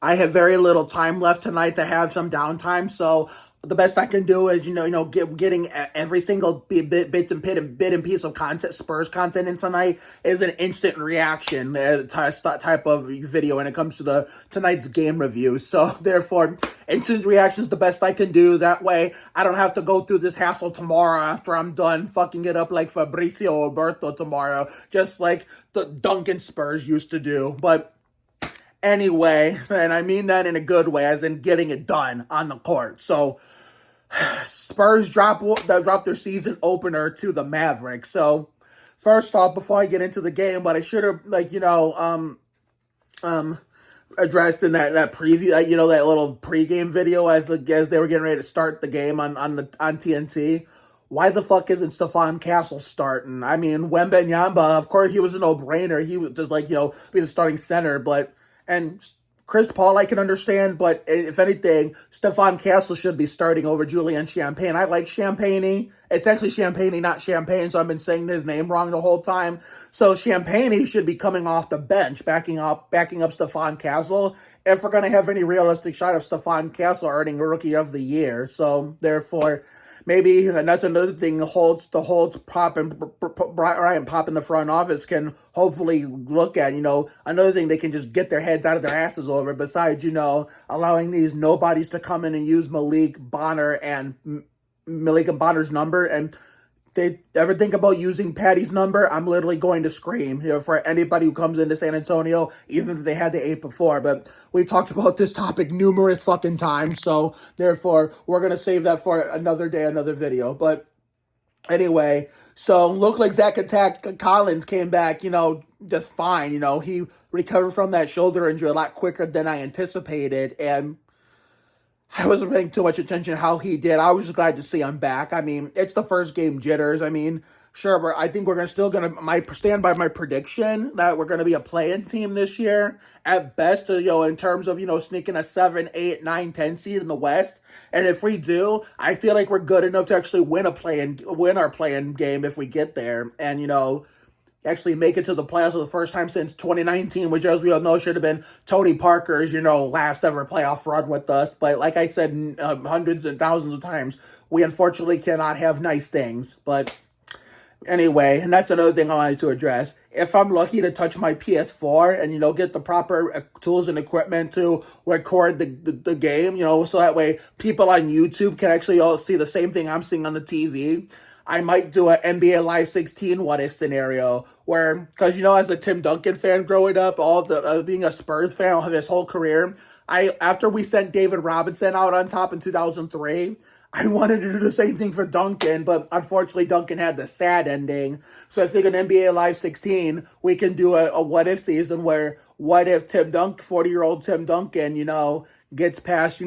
I have very little time left tonight to have some downtime, so the best I can do is, getting every single bit and piece of content, Spurs content in tonight is an instant reaction type of video when it comes to the tonight's game review. So therefore, instant reaction is the best I can do. That way, I don't have to go through this hassle tomorrow after I'm done fucking it up like Fabrizio Roberto tomorrow, just like the Duncan Spurs used to do. But anyway, and I mean that in a good way, as in getting it done on the court. So Spurs drop their season opener to the Mavericks. So first off, before I get into the game, but I should have addressed in that preview, that little pregame video as they were getting ready to start the game on TNT. Why the fuck isn't Stephon Castle starting? I mean, Wemby, of course, he was a no-brainer. He would just be the starting center, and Chris Paul I can understand, but if anything, Stephon Castle should be starting over Julian Champagne. I like Champagne. It's actually Champagne, not Champagne, so I've been saying his name wrong the whole time. So Champagne should be coming off the bench, backing up Stephon Castle, if we're going to have any realistic shot of Stephon Castle earning Rookie of the Year. So therefore, maybe, and that's another thing, the Holtz Pop and Brian Pop in the front office can hopefully look at, another thing they can just get their heads out of their asses over, besides, allowing these nobodies to come in and use Malik Bonner's number. And they ever think about using Patty's number, I'm literally going to scream, for anybody who comes into San Antonio, even if they had the 8 before. But we've talked about this topic numerous fucking times, so therefore, we're going to save that for another day, another video. But anyway, so looked like Zach Attack Collins came back, just fine. He recovered from that shoulder injury a lot quicker than I anticipated, and I wasn't paying too much attention how he did. I was just glad to see him back. I mean, it's the first game jitters. I mean, sure, I think we're still going to stand by my prediction that we're going to be a play-in team this year. At best, in terms of, sneaking a 7, 8, 9, 10 seed in the West. And if we do, I feel like we're good enough to actually win our play-in game if we get there. And, actually make it to the playoffs for the first time since 2019, which, as we all know, should have been Tony Parker's, last ever playoff run with us. But like I said hundreds and thousands of times, we unfortunately cannot have nice things. But anyway, and that's another thing I wanted to address. If I'm lucky to touch my PS4 and, get the proper tools and equipment to record the game, so that way people on YouTube can actually all see the same thing I'm seeing on the TV, I might do an NBA Live 16 what-if scenario where, because, as a Tim Duncan fan growing up, being a Spurs fan this whole career, after we sent David Robinson out on top in 2003, I wanted to do the same thing for Duncan, but unfortunately Duncan had the sad ending. So I think an NBA Live 16, we can do a what-if season where what if 40-year-old Tim Duncan, gets past,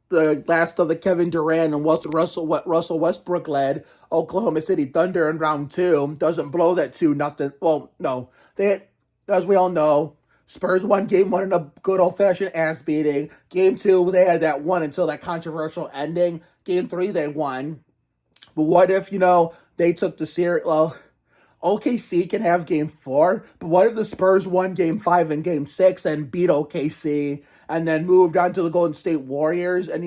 the last of the Kevin Durant and Russell Westbrook led Oklahoma City Thunder in round 2, doesn't blow that 2-0. Well, no. As we all know, Spurs won game 1 in a good old-fashioned ass beating. Game 2, they had that one until that controversial ending. Game 3, they won. But what if, they took the series? Well, OKC can have game 4, but what if the Spurs won game 5 and game 6 and beat OKC and then moved on to the Golden State Warriors and,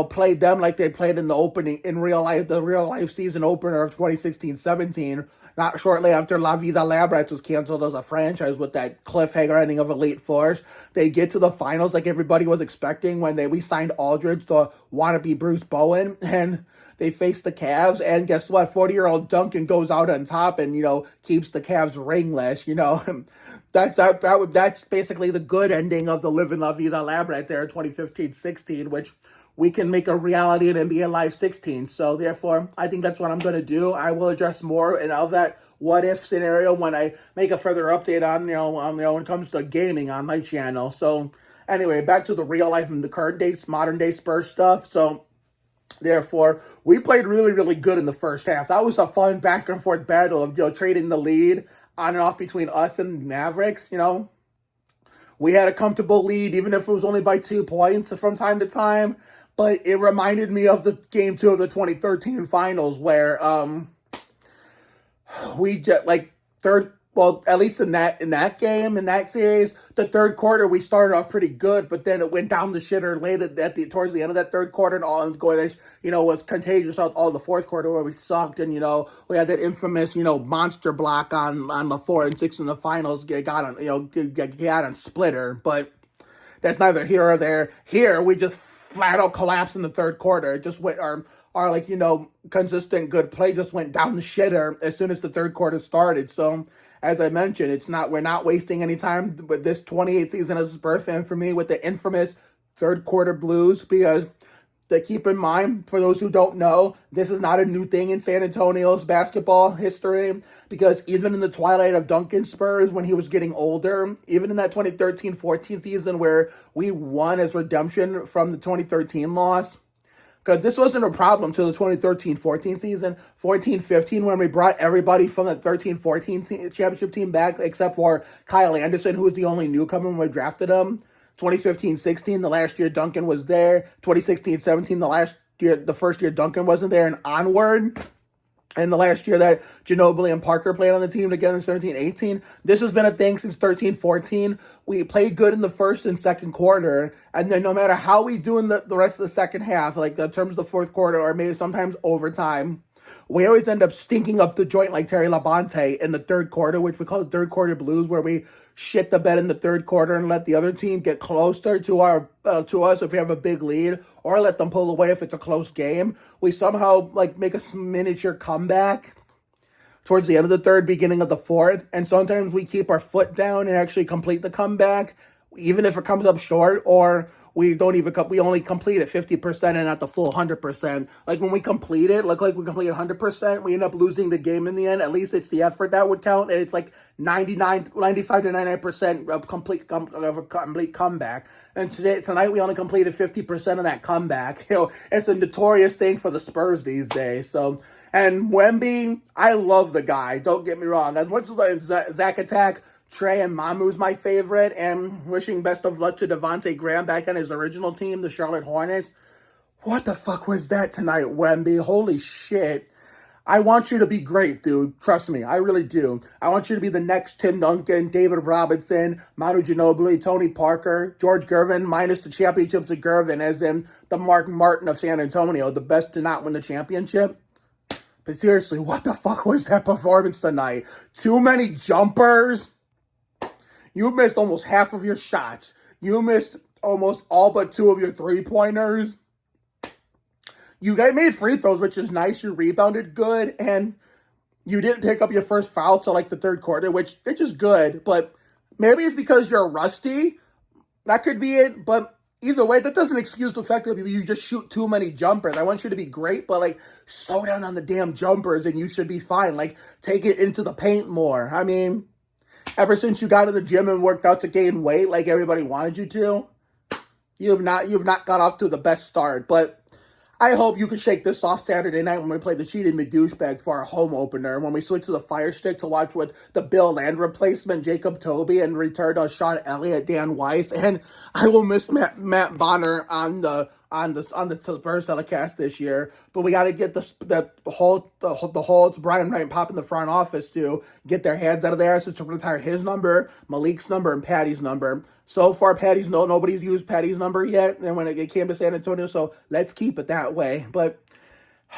played them like they played in the real life season opener of 2016-17, not shortly after La Vida Labrets was canceled as a franchise with that cliffhanger ending of Elite Force. They get to the finals like everybody was expecting when we signed Aldridge, the wannabe Bruce Bowen, and they face the Cavs, and guess what? 40-year-old Duncan goes out on top and, keeps the Cavs ringless, That's basically the good ending of the Live in La Vida Labrets era 2015-16, which we can make a reality in NBA Live 16. So therefore, I think that's what I'm going to do. I will address more of that what-if scenario when I make a further update on, when it comes to gaming on my channel. So anyway, back to the real life and the current days, modern day Spurs stuff. So therefore, we played really, really good in the first half. That was a fun back and forth battle of, trading the lead on and off between us and Mavericks, We had a comfortable lead, even if it was only by 2 points from time to time. But it reminded me of the game 2 of the 2013 finals where we just, well, at least in that game, in that series, the third quarter we started off pretty good, but then it went down the shitter late at the towards the end of that third quarter, and all going, was contagious all the fourth quarter where we sucked, and we had that infamous monster block on the 4 and 6 in the finals, got on Splitter, but that's neither here or there. Here we just flat out collapsed in the third quarter. It just went our consistent good play just went down the shitter as soon as the third quarter started. So as I mentioned, we're not wasting any time with this 28 season as a Spurs fan for me with the infamous third quarter blues, because to keep in mind, for those who don't know, this is not a new thing in San Antonio's basketball history, because even in the twilight of Duncan's Spurs, when he was getting older, even in that 2013-14 season where we won as redemption from the 2013 loss, because this wasn't a problem till the 2013-14 season, 14-15, when we brought everybody from the 13-14 championship team back, except for Kyle Anderson, who was the only newcomer when we drafted him. 2015-16, the last year Duncan was there. 2016-17, the first year Duncan wasn't there, and onward. And the last year that Ginobili and Parker played on the team together in 17-18. This has been a thing since 13-14. We played good in the first and second quarter, and then no matter how we do in the rest of the second half, like in terms of the fourth quarter or maybe sometimes overtime, we always end up stinking up the joint like Terry Labonte in the third quarter, which we call the third quarter blues, where we shit the bed in the third quarter and let the other team get closer to us if we have a big lead, or let them pull away if it's a close game. We somehow make a miniature comeback towards the end of the third, beginning of the fourth, and sometimes we keep our foot down and actually complete the comeback, even if it comes up short, or we only complete it 50% and not the full 100%. Like when we complete it, look like we complete 100%, we end up losing the game in the end. At least it's the effort that would count, and it's like 95 to 99% of complete comeback. And tonight we only completed 50% of that comeback. It's a notorious thing for the Spurs these days. So, and Wemby, I love the guy. Don't get me wrong. As much as Zach Attack, Trey and Mamu's my favorite, and wishing best of luck to Devontae Graham back on his original team, the Charlotte Hornets. What the fuck was that tonight, Wemby? Holy shit. I want you to be great, dude. Trust me, I really do. I want you to be the next Tim Duncan, David Robinson, Manu Ginobili, Tony Parker, George Gervin, minus the championships of Gervin, as in the Mark Martin of San Antonio, the best to not win the championship. But seriously, what the fuck was that performance tonight? Too many jumpers. You missed almost half of your shots. You missed almost all but 2 of your three-pointers. You made free throws, which is nice. You rebounded good, and you didn't pick up your first foul till the third quarter, which is good. But maybe it's because you're rusty. That could be it. But either way, that doesn't excuse the fact that you just shoot too many jumpers. I want you to be great, but slow down on the damn jumpers, and you should be fine. Take it into the paint more. I mean, ever since you got to the gym and worked out to gain weight like everybody wanted you to, you've not got off to the best start. But I hope you can shake this off Saturday night when we play the Cheating McDouchebags for our home opener, when we switch to the Fire Stick to watch with the Bill Land replacement, Jacob Toby, and return to Sean Elliott, Dan Weiss, and I will miss Matt Bonner on the Spurs telecast this year. But we got to get the Holtz, Brian Wright, and Pop in the front office to get their hands out of their asses to retire his number, Malik's number, and Patty's number. So far, nobody's used Patty's number yet, and when it came to San Antonio, so let's keep it that way. But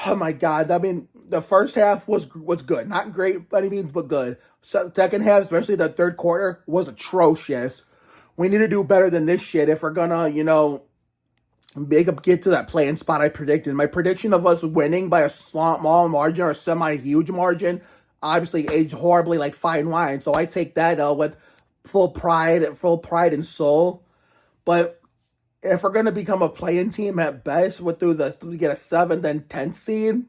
oh my God, I mean, the first half was good, not great by any means, but good. Second half, especially the third quarter, was atrocious. We need to do better than this shit if we're gonna, get to that play-in spot I predicted. My prediction of us winning by a small margin or a semi-huge margin obviously aged horribly like fine wine. So I take that with full pride and soul. But if we're going to become a play-in team at best, we get a 7th and 10th seed,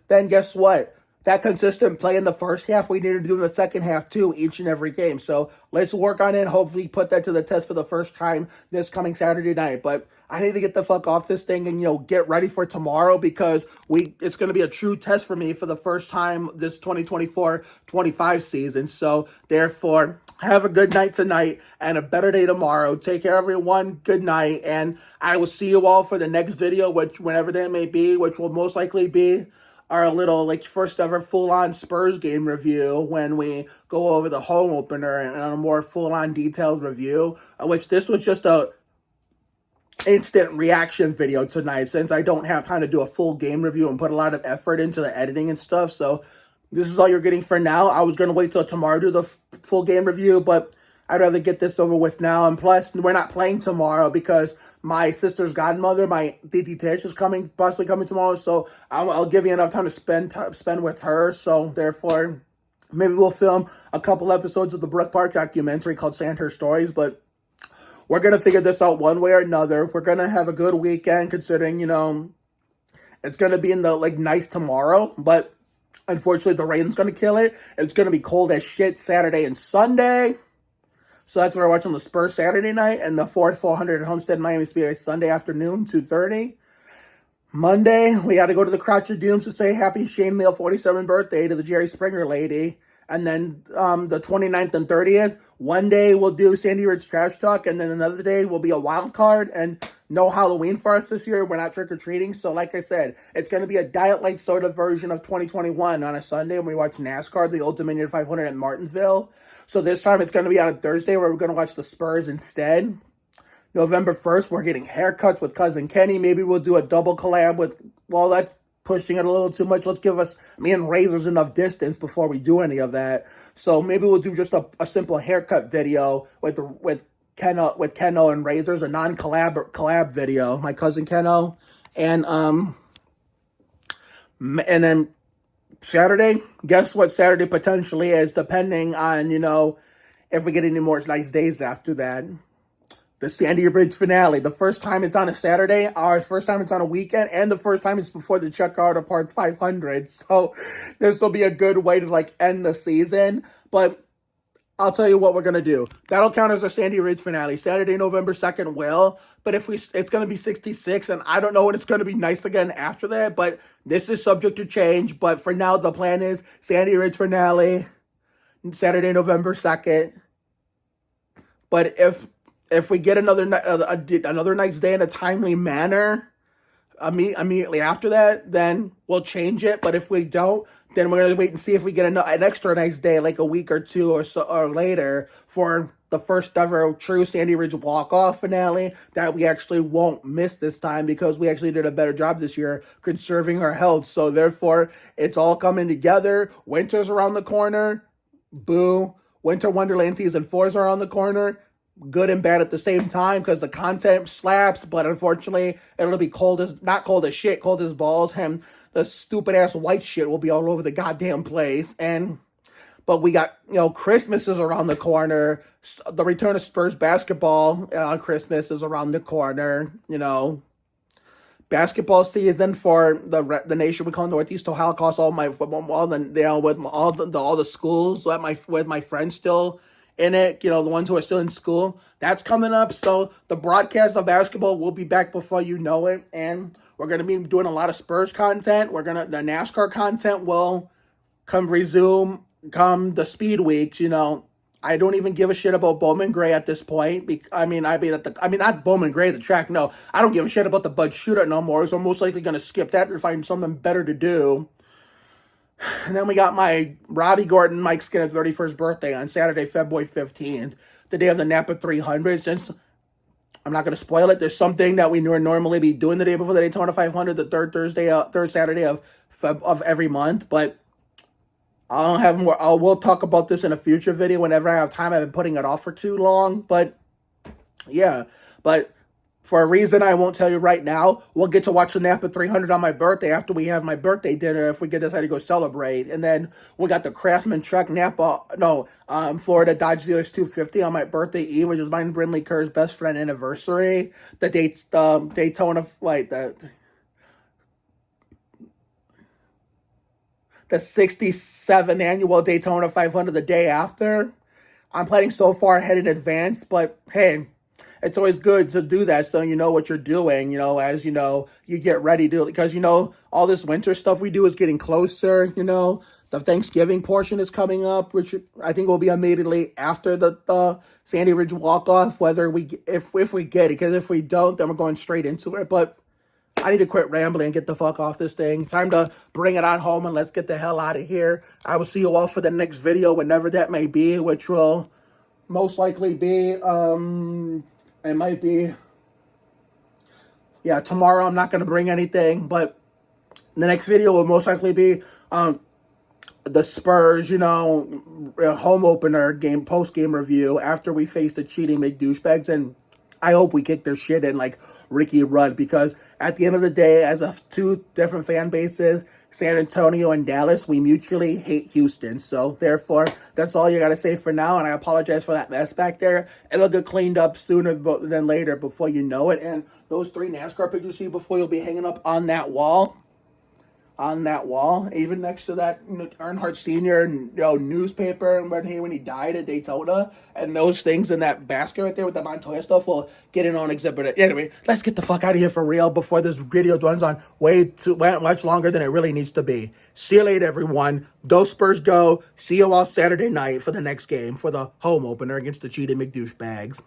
then guess what? That consistent play in the first half, we need to do in the second half too, each and every game. So let's work on it. Hopefully put that to the test for the first time this coming Saturday night. But I need to get the fuck off this thing and, get ready for tomorrow, because it's going to be a true test for me for the first time this 2024-25 season. So therefore, have a good night tonight and a better day tomorrow. Take care, everyone. Good night. And I will see you all for the next video, whenever that may be, which will most likely be our little like first ever full on Spurs game review when we go over the home opener and a more full on detailed review. Which this was just a instant reaction video tonight since I don't have time to do a full game review and put a lot of effort into the editing and stuff. So this is all you're getting for now. I was going to wait till tomorrow to do the full game review, but I'd rather get this over with now. And plus, we're not playing tomorrow because my sister's godmother, my WTF, is possibly coming tomorrow. So I'll give you enough time to spend with her. So therefore, maybe we'll film a couple episodes of the Brook Park documentary called Sandhurst Stories, but we're going to figure this out one way or another. We're going to have a good weekend considering, it's going to be in the, nice tomorrow. But unfortunately, the rain's going to kill it. It's going to be cold as shit Saturday and Sunday. So that's why we're watching the Spurs Saturday night and the Ford 400 at Homestead Miami Speedway Sunday afternoon, 2:30. Monday, we got to go to the Croucher Dunes to say happy Shane Meal 47th birthday to the Jerry Springer lady. And then the 29th and 30th, one day we'll do Sandy Ridge Trash Talk, and then another day will be a wild card, and no Halloween for us this year. We're not trick-or-treating, so like I said, it's going to be a Diet Light Soda version of 2021 on a Sunday when we watch NASCAR, the Old Dominion 500 at Martinsville. So this time it's going to be on a Thursday where we're going to watch the Spurs instead. November 1st, we're getting haircuts with Cousin Kenny. Maybe we'll do a double collab with, well, that's pushing it a little too much. Let's give me and Razors enough distance before we do any of that. So maybe we'll do just a simple haircut video with Keno and Razors, a collab video. My cousin Keno, and then Saturday. Guess what Saturday potentially is, depending on if we get any more nice days after that. The Sandy Ridge finale. The first time it's on a Saturday, our first time it's on a weekend, and the first time it's before the Chuck Carter Parts 500. So this will be a good way to end the season. But I'll tell you what we're gonna do. That'll count as a Sandy Ridge finale. Saturday, November 2nd will. But it's gonna be 66, and I don't know when it's gonna be nice again after that. But this is subject to change. But for now, the plan is Sandy Ridge finale, Saturday, November 2nd. But if we get another nice day in a timely manner immediately after that, then we'll change it. But if we don't, then we're going to wait and see if we get an extra nice day, like a week or two or so or later, for the first ever true Sandy Ridge walk-off finale that we actually won't miss this time because we actually did a better job this year conserving our health. So therefore, it's all coming together. Winter's around the corner. Boo. Winter Wonderland Season 4 is around the corner. Good and bad at the same time because the content slaps, but unfortunately it'll be not cold as shit, cold as balls, and the stupid ass white shit will be all over the goddamn place. But we got, Christmas is around the corner. The return of Spurs basketball on Christmas is around the corner. Basketball season for the nation we call Northeast Ohio, across all the schools with my friends still in it, the ones who are still in school. That's coming up. So the broadcast of basketball will be back before you know it. And we're going to be doing a lot of Spurs content. The NASCAR content will resume the speed weeks. I don't even give a shit about Bowman Gray at this point. Not Bowman Gray, the track. No, I don't give a shit about the Bud Shootout no more. So I'm most likely going to skip that and find something better to do. And then we got my Robbie Gordon, Mike Skinner's 31st birthday on Saturday, February 15th, the day of the Napa 300. Since I'm not going to spoil it, there's something that we normally be doing the day before the Daytona 500, the third Saturday of every month. But I don't have more. We'll talk about this in a future video whenever I have time. I've been putting it off for too long. But yeah, for a reason I won't tell you right now, we'll get to watch the Napa 300 on my birthday after we have my birthday dinner if we decide to go celebrate. And then we got the Craftsman Truck Florida Dodge Dealers 250 on my birthday eve, which is mine and Brindley Kerr's best friend anniversary. The Daytona, the 67 annual Daytona 500 the day after. I'm planning so far ahead in advance, but hey, it's always good to do that so you know what you're doing, as you get ready to, because all this winter stuff we do is getting closer. The Thanksgiving portion is coming up, which I think will be immediately after the Sandy Ridge walk-off, if we get it, because if we don't, then we're going straight into it. But I need to quit rambling and get the fuck off this thing. Time to bring it on home and let's get the hell out of here. I will see you all for the next video, whenever that may be, which will most likely be, it might be, yeah, tomorrow. I'm not going to bring anything, but the next video will most likely be, the Spurs, home opener game, post-game review after we face the cheating McDouchebags, and I hope we kick their shit in like Ricky Rudd, because at the end of the day, as of two different fan bases, San Antonio and Dallas, we mutually hate Houston. So therefore, that's all you got to say for now, and I apologize for that mess back there. It'll get cleaned up sooner than later before you know it, and those 3 NASCAR pictures you see before, you'll be hanging up on that wall, even next to that Earnhardt Sr. Newspaper, and when he died at Daytona, and those things in that basket right there with the Montoya stuff will get in on exhibit. Anyway, let's get the fuck out of here for real before this video runs on way much longer than it really needs to be. See you later, everyone. Go Spurs, go. See you all Saturday night for the next game, for the home opener against the cheating McDouchebags.